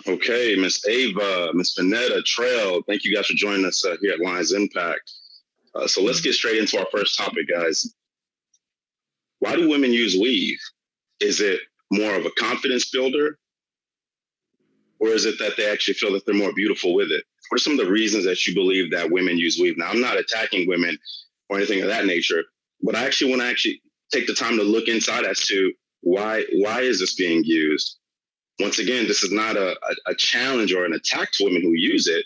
Okay, Miss Ava, Miss Vanetta, Trail, thank you guys for joining us here at Lions Impact. So let's get straight into our first topic, guys. Why do women use weave? Is it more of a confidence builder? Or is it that they actually feel that they're more beautiful with it? What are some of the reasons that you believe that women use weave? Now, I'm not attacking women or anything of that nature, but I actually want to take the time to look inside as to why is this being used? Once again, this is not a challenge or an attack to women who use it,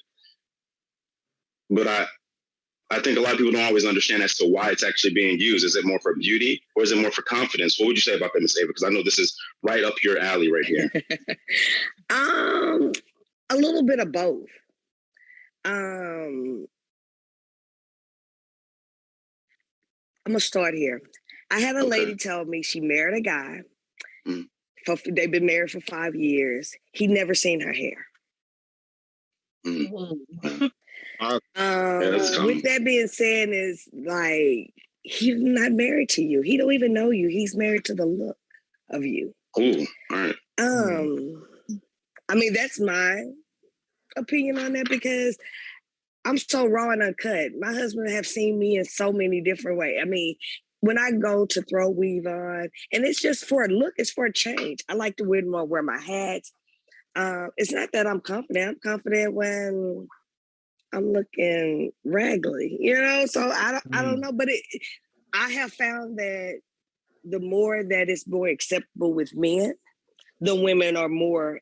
but I think a lot of people don't always understand as to why it's actually being used. Is it more for beauty or is it more for confidence? What would you say about that, Ms. Ava? Because I know this is right up your alley right here. A little bit of both. I'm gonna start here. I had a lady tell me she married a guy. They've been married for 5 years. He'd never seen her hair. With that being said, is like he's not married to you. He don't even know you. He's married to the look of you. Ooh, all right. I mean, that's my opinion on that because I'm so raw and uncut. My husband have seen me in so many different ways. I mean, when I go to throw weave on, and it's just for a look, it's for a change. I like to wear my hats. It's not that I'm confident. I'm confident when I'm looking raggedy, So I don't know, but I have found that the more that it's more acceptable with men, the women are more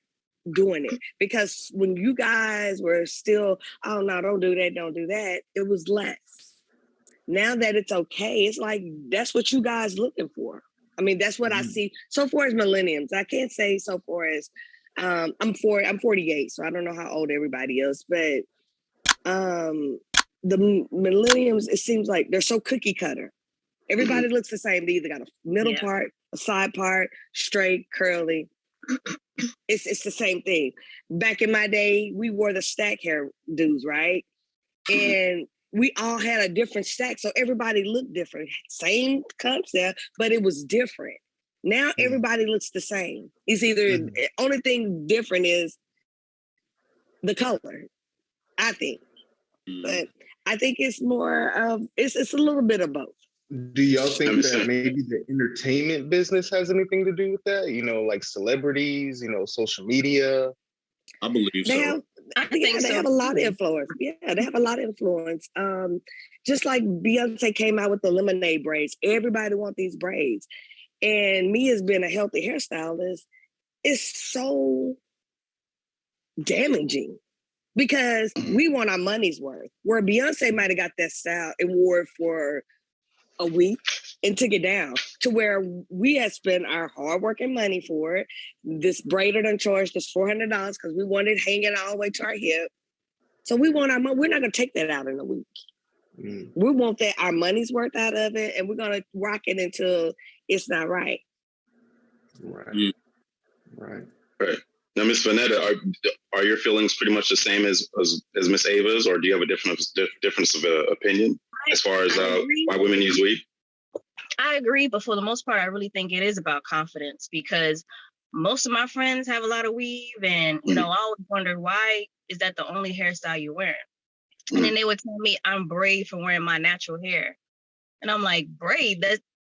doing it. Because when you guys were still, oh no, don't do that, it was less. Now that it's okay, it's like that's what you guys looking for. I mean, that's what I see. So far as millenniums, I can't say so far as I'm 48, so I don't know how old everybody is, but the millenniums, it seems like they're so cookie cutter. Everybody looks the same. They either got a middle part, a side part, straight, curly. It's the same thing. Back in my day, we wore the stack hair dudes, right? And we all had a different stack, so everybody looked different. Same concept, but it was different. Now everybody looks the same. It's either only thing different is the color, I think. But I think it's more of it's a little bit of both. Do y'all think that maybe the entertainment business has anything to do with that? Like celebrities, social media? I believe so. I think they have a lot of influence. Yeah, they have a lot of influence. Just like Beyonce came out with the lemonade braids. Everybody wants these braids. And me as being a healthy hairstylist, it's so damaging because we want our money's worth. Where Beyonce might have got that style and wore it for a week and took it down to where we had spent our hardworking money for it. This braider done charged us $400 because we wanted hanging all the way to our hip. So we want our money. We're not going to take that out in a week. We want that our money's worth out of it, and we're going to rock it until it's not right. Right. Now, Miss Vanetta, are your feelings pretty much the same as Miss Ava's, or do you have a difference of opinion as far as why women use weave? I agree, but for the most part, I really think it is about confidence because most of my friends have a lot of weave, and I always wondered why is that the only hairstyle you're wearing? And then they would tell me I'm brave for wearing my natural hair, and I'm like, brave?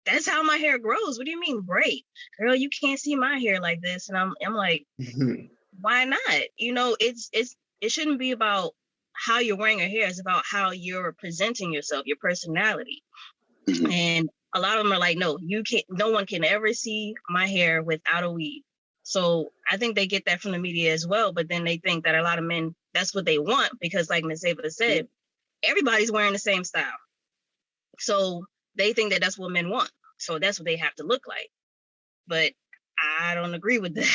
That's how my hair grows. What do you mean brave? Girl, you can't see my hair like this. And I'm like, why not? It shouldn't be about how you're wearing your hair. It's about how you're presenting yourself, your personality. And a lot of them are like, no one can ever see my hair without a weave. So I think they get that from the media as well. But then they think that a lot of men, that's what they want because like Ms. Ava said, everybody's wearing the same style. So they think that that's what men want. So that's what they have to look like. But I don't agree with that.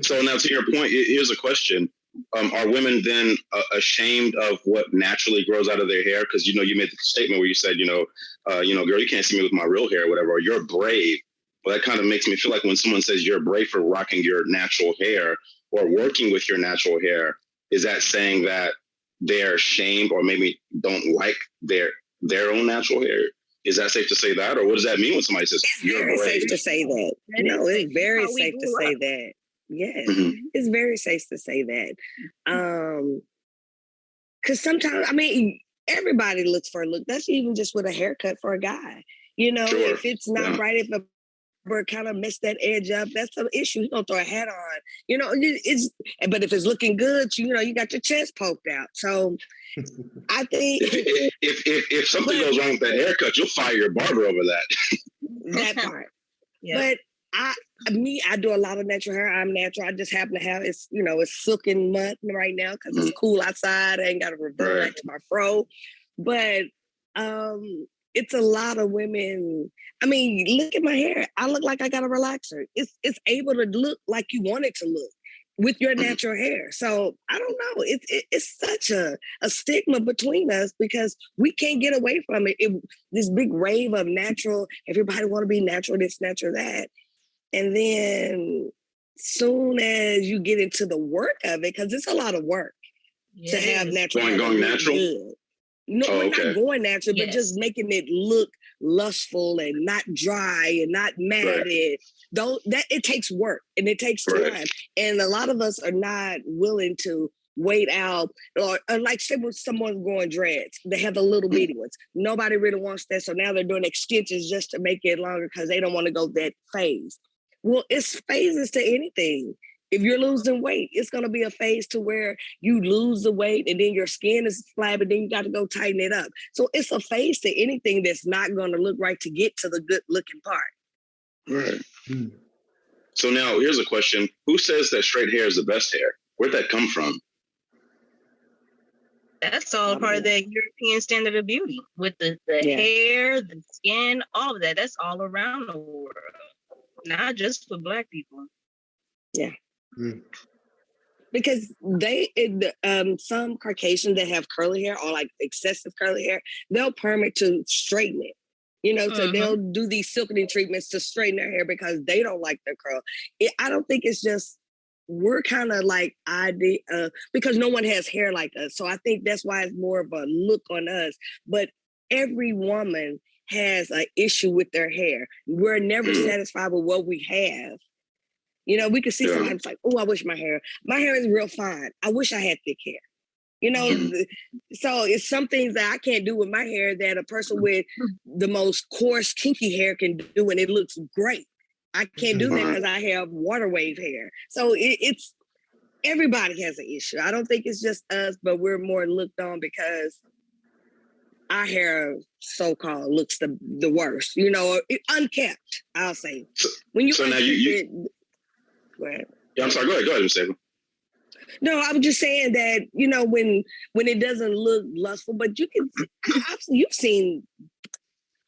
So now to your point, here's a question. Are women then ashamed of what naturally grows out of their hair? Because, you made the statement where you said, girl, you can't see me with my real hair or whatever, or you're brave. Well, that kind of makes me feel like when someone says you're brave for rocking your natural hair or working with your natural hair, is that saying that they're ashamed or maybe don't like their own natural hair? Is that safe to say that? Or what does that mean when somebody says you're brave? It's very safe to say that. No, it's very safe to say that. Yes, it's very safe to say that. Because sometimes, I mean, everybody looks for a look. That's even just with a haircut for a guy. You know, if it's not right, if a barber kind of messed that edge up, that's some issue. You don't throw a hat on. You know, but if it's looking good, you know, you got your chest poked out. So I think if something goes wrong with that haircut, you'll fire your barber over that. That part. But I do a lot of natural hair. I'm natural. I just happen to have it's silken mud right now because it's cool outside. I ain't got to revert back to my fro. But it's a lot of women. I mean, look at my hair. I look like I got a relaxer. It's able to look like you want it to look with your natural hair. So I don't know. It's such a stigma between us because we can't get away from it. This big rave of natural, everybody want to be natural, this, natural, that. And then soon as you get into the work of it, because it's a lot of work to have natural hair. Going natural? Good. No, not going natural, but just making it look lustful and not dry and not matted. Though that it takes work and it takes time. And a lot of us are not willing to wait out or like say when someone's growing dreads, they have the little bitty ones. Nobody really wants that. So now they're doing extensions just to make it longer because they don't want to go that phase. Well, it's phases to anything. If you're losing weight, it's going to be a phase to where you lose the weight and then your skin is flabby, then you got to go tighten it up. So it's a phase to anything that's not going to look right to get to the good looking part. Right. So now here's a question. Who says that straight hair is the best hair? Where'd that come from? That's all part of the European standard of beauty with the hair, the skin, all of that. That's all around the world, not just for Black people. Yeah. Because some Caucasians that have curly hair or like excessive curly hair, they'll perm it to straighten it. You know, so they'll do these silkening treatments to straighten their hair because they don't like the curl. I don't think it's just, we're kind of like, because no one has hair like us. So I think that's why it's more of a look on us. But every woman has an issue with their hair. We're never satisfied with what we have. You know, we could see somebody like, oh, I wish my hair is real fine. I wish I had thick hair. You know, so it's some things that I can't do with my hair that a person with the most coarse, kinky hair can do, and it looks great. I can't do that because I have water wave hair. So it's everybody has an issue. I don't think it's just us, but we're more looked on because our hair, so-called, looks the worst. You know, unkept, I'll say. When you now go ahead. Yeah, I'm sorry. Go ahead, Ms. Saban. No, I was just saying that, you know, when it doesn't look lustful, but you can, you've seen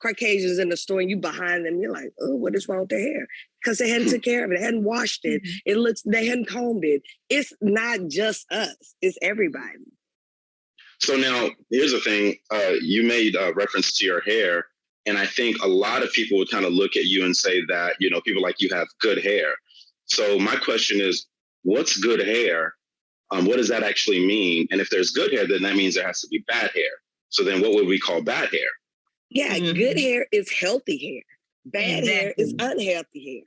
Caucasians in the store and you behind them, you're like, oh, what is wrong with their hair? Because they hadn't took care of it, they hadn't washed it. They hadn't combed it. It's not just us, it's everybody. So now, here's the thing. You made reference to your hair, and I think a lot of people would kind of look at you and say that, you know, people like you have good hair. So my question is, what's good hair? What does that actually mean? And if there's good hair, then that means there has to be bad hair. So then what would we call bad hair? Yeah, good hair is healthy hair. Bad hair is unhealthy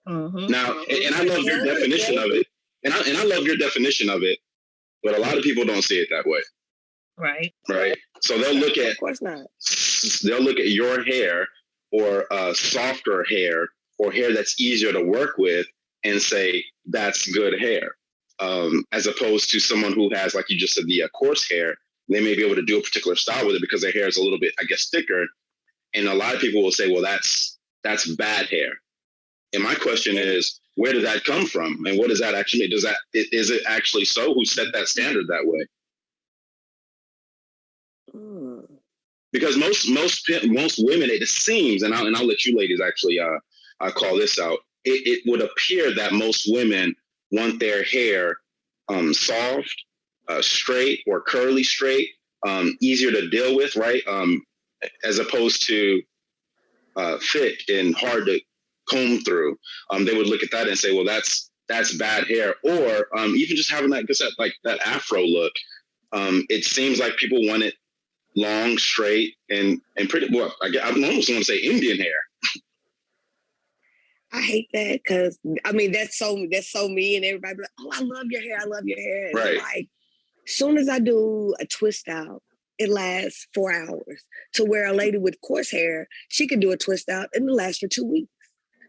hair. Now, and I love your definition of it. And I love your definition of it, but a lot of people don't see it that way. Right. So they'll look at, of course not. They'll look at your hair or softer hair or hair that's easier to work with and say, that's good hair. As opposed to someone who has, like you just said, the coarse hair, they may be able to do a particular style with it because their hair is a little bit, I guess, thicker. And a lot of people will say, well, that's bad hair. And my question is, where did that come from? And what does that actually mean? Is it actually so? Who set that standard that way? Because most women, it seems, and I'll let you ladies actually call this out. It would appear that most women want their hair soft, straight or curly straight, easier to deal with, right? As opposed to thick and hard to comb through. They would look at that and say, well, that's bad hair. Or even just having that afro look. It seems like people want it long, straight, and pretty, well, I almost want to say Indian hair. I hate that because I mean that's so me, and everybody be like, oh, I love your hair, I love your hair. And Right. like, soon as I do a twist out, it lasts 4 hours. To where a lady with coarse hair, she can do a twist out and it lasts for 2 weeks.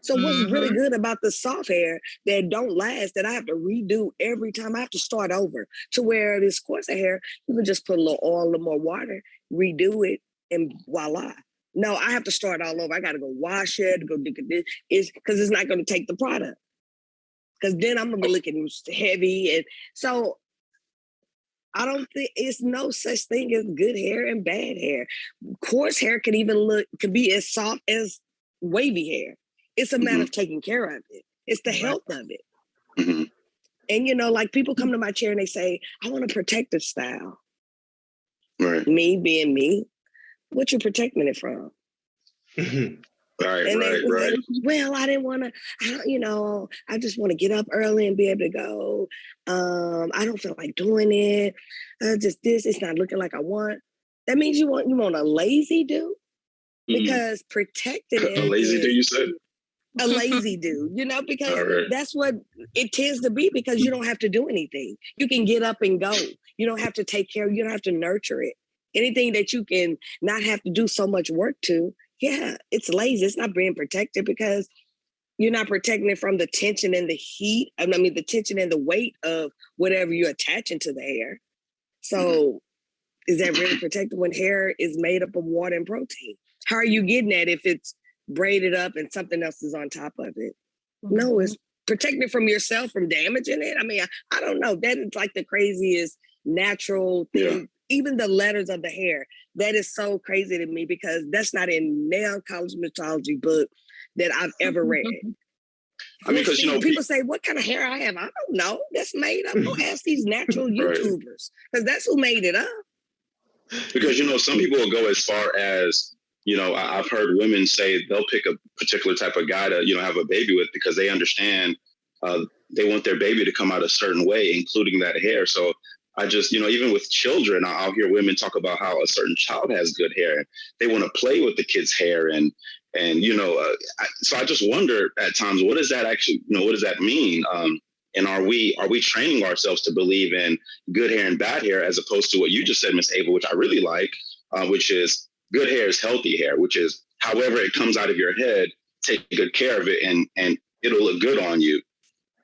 So what's really good about the soft hair that don't last, that I have to redo every time, I have to start over. To where this coarser hair, you can just put a little oil, a little more water, redo it, and voila. No, I have to start all over. I got to go wash it, go do this. It's because it's not going to take the product. Because then I'm going to be looking heavy. And so I don't think it's no such thing as good hair and bad hair. Coarse hair could be as soft as wavy hair. It's a matter of taking care of it. It's the health of it. Mm-hmm. And, you know, like people come to my chair and they say, I want a protective style. Right. Me being me, what you protecting it from? Right. Like, well, I didn't want to, I just want to get up early and be able to go. I don't feel like doing it. It's not looking like I want. That means you want a lazy dude? Because protecting it. A lazy dude, you said? A lazy dude, because that's what it tends to be, because you don't have to do anything. You can get up and go. You don't have to take care of, you don't have to nurture it. Anything that you can not have to do so much work to, yeah, it's lazy. It's not being protected, because you're not protecting it from the tension and the heat. I mean, the tension and the weight of whatever you're attaching to the hair. So is that really protected when hair is made up of water and protein? How are you getting that if it's braided up and something else is on top of it? No, it's protecting it from yourself from damaging it. I mean, I don't know. That is like the craziest natural thing. Yeah. Even the letters of the hair, that is so crazy to me, because that's not in nail cosmetology book that I've ever read. I mean, because people say, what kind of hair I have? I don't know. That's made up. Go ask these natural YouTubers, because that's who made it up. Because, some people will go as far as, I've heard women say they'll pick a particular type of guy to, have a baby with, because they understand they want their baby to come out a certain way, including that hair. So I just, even with children, I'll hear women talk about how a certain child has good hair. They want to play with the kid's hair. So I just wonder at times, what does that actually, what does that mean? And are we training ourselves to believe in good hair and bad hair, as opposed to what you just said, Miss Ava, which I really like, which is good hair is healthy hair, which is however it comes out of your head, take good care of it and it'll look good on you.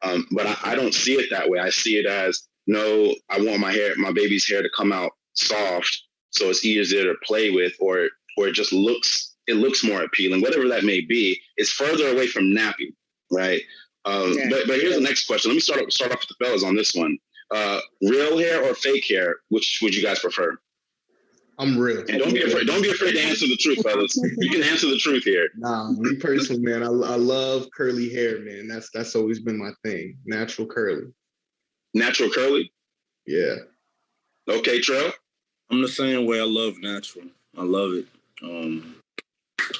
But I don't see it that way. I see it as, no, I want my baby's hair to come out soft, so it's easier to play with, or it just looks more appealing, whatever that may be. It's further away from nappy, right? But here's the next question. Let me start off with the fellas on this one. Real hair or fake hair? Which would you guys prefer? I'm real. And don't be afraid to answer the truth, fellas. You can answer the truth here. Nah, me personally, man, I love curly hair, man. That's always been my thing. Natural curly. Natural curly? Yeah. Okay, Trell? I'm the same way. I love natural. I love it.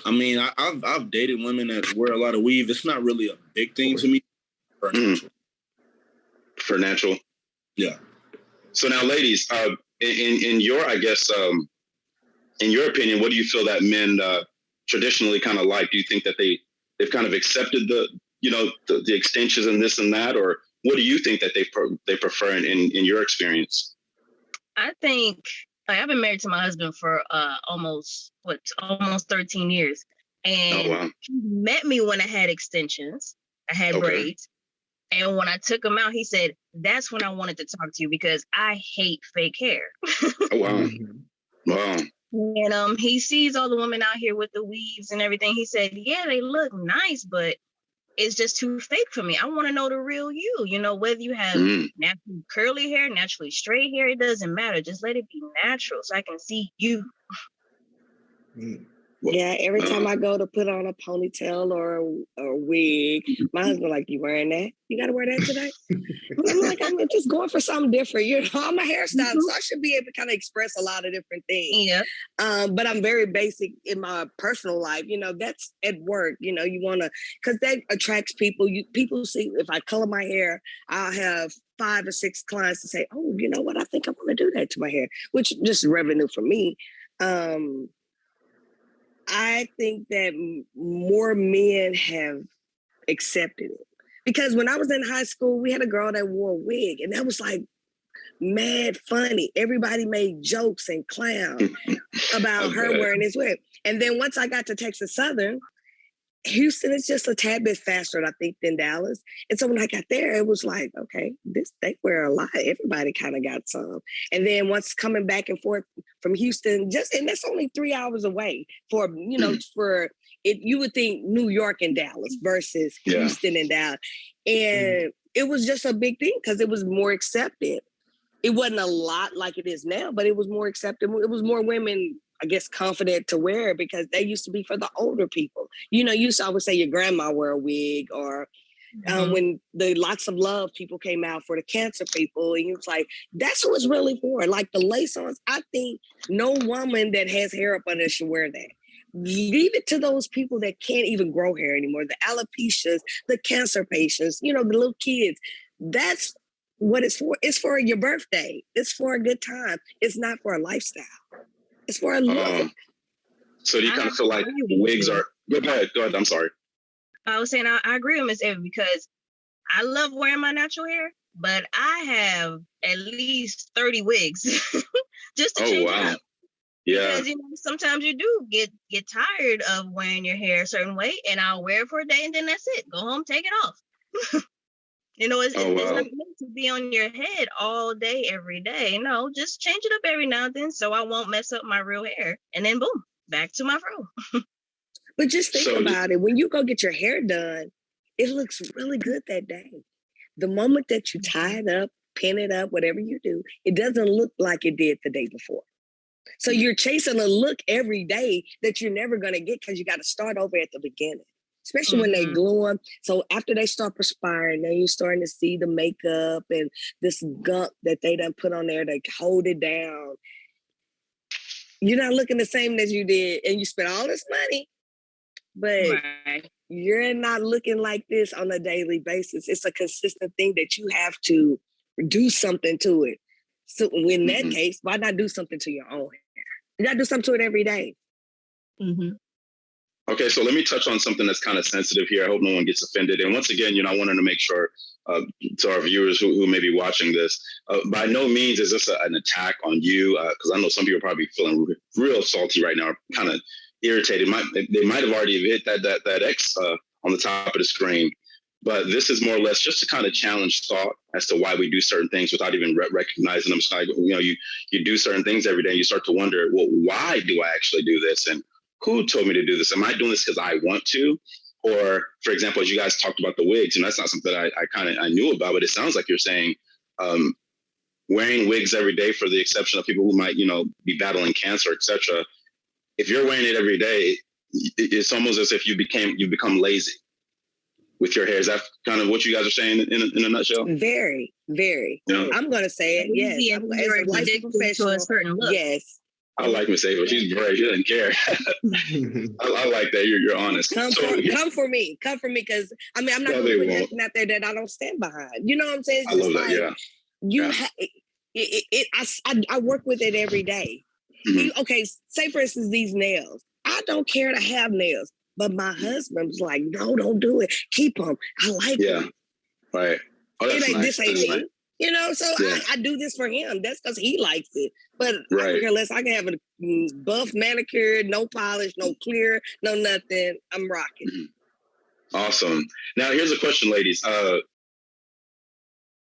I mean, I've dated women that wear a lot of weave. It's not really a big thing to me. For natural. For natural? Yeah. So now, ladies, in your, I guess, in your opinion, what do you feel that men traditionally kind of like? Do you think that they've kind of accepted the extensions and this and that, or what do you think that they prefer in your experience? I think I've been married to my husband for almost 13 years, and he met me when I had extensions. I had braids. And when I took him out, he said, that's when I wanted to talk to you, because I hate fake hair. Wow. And he sees all the women out here with the weaves and everything. He said, yeah, they look nice, but it's just too fake for me. I want to know the real you, whether you have naturally curly hair, naturally straight hair, it doesn't matter. Just let it be natural so I can see you. Yeah, every time I go to put on a ponytail or a wig, my husband like, you wearing that? You got to wear that today? I'm like, I'm just going for something different. I'm a hairstylist, so I should be able to kind of express a lot of different things. Yeah. But I'm very basic in my personal life. That's at work. You want to, because that attracts people. People see, if I color my hair, I'll have 5 or 6 clients to say, oh, you know what? I think I want to do that to my hair, which is just revenue for me. I think that more men have accepted it. Because when I was in high school, we had a girl that wore a wig, and that was like mad funny. Everybody made jokes and clowns about her wearing this wig. And then once I got to Texas Southern, Houston is just a tad bit faster, I think, than Dallas. And so when I got there, it was like, okay, they wear a lot. Everybody kind of got some. And then once coming back and forth from Houston, and that's only 3 hours away for it. You would think New York and Dallas versus Houston and Dallas. And it was just a big thing because it was more accepted. It wasn't a lot like it is now, but it was more acceptable. It was more women, I guess, confident to wear it because they used to be for the older people. You used to always say your grandma wear a wig, or when the Lots of Love people came out for the cancer people, and it was like, that's what it's really for. Like the lace-ons, I think no woman that has hair up under should wear that. Leave it to those people that can't even grow hair anymore, the alopecias, the cancer patients, the little kids. That's what it's for. It's for your birthday. It's for a good time. It's not for a lifestyle. It's for a look. So do you kind of feel like wigs are... Go ahead. I'm sorry. I was saying I agree with Miss Ava because I love wearing my natural hair, but I have at least 30 wigs just to change it up. Yeah. Because sometimes you do get tired of wearing your hair a certain way, and I'll wear it for a day, and then that's it. Go home, take it off. It's not meant to be on your head all day, every day. No, just change it up every now and then so I won't mess up my real hair. And then boom, back to my fro. But just think about it. When you go get your hair done, it looks really good that day. The moment that you tie it up, pin it up, whatever you do, it doesn't look like it did the day before. So you're chasing a look every day that you're never going to get because you got to start over at the beginning. Especially when they glue them. So after they start perspiring, then you're starting to see the makeup and this gunk that they done put on there to hold it down. You're not looking the same as you did, and you spent all this money, but you're not looking like this on a daily basis. It's a consistent thing that you have to do something to it. So in that case, why not do something to your own hair? You got to do something to it every day. Okay, so let me touch on something that's kind of sensitive here. I hope no one gets offended. And once again, I wanted to make sure to our viewers who may be watching this, by no means is this an attack on you, because I know some people are probably feeling real salty right now, kind of irritated. They might have already hit that X on the top of the screen. But this is more or less just to kind of challenge thought as to why we do certain things without even recognizing them. So, you do certain things every day. And you start to wonder, well, why do I actually do this? And who told me to do this? Am I doing this because I want to? Or, for example, as you guys talked about the wigs, and that's not something that I knew about, but it sounds like you're saying wearing wigs every day, for the exception of people who might, be battling cancer, etc. If you're wearing it every day, it's almost as if you become lazy with your hair. Is that kind of what you guys are saying in a nutshell? Very, very. I'm going to say it. Yes. As a licensed professional, a certain look. Yes. I like Miss Ava. She's brave. She doesn't care. I like that. You're honest. Come for me. Come for me, because I'm not going to put anything out there that I don't stand behind. You know what I'm saying? It's I love that. Yeah. I work with it every day. Okay, say for instance these nails. I don't care to have nails, but my husband was like, "No, don't do it. Keep them. I like them." Right. Oh, that's nice. This ain't me. Nice. So I do this for him. That's because he likes it. But I don't care less. I can have a buff manicure, no polish, no clear, no nothing. I'm rocking. Awesome. Now, here's a question, ladies.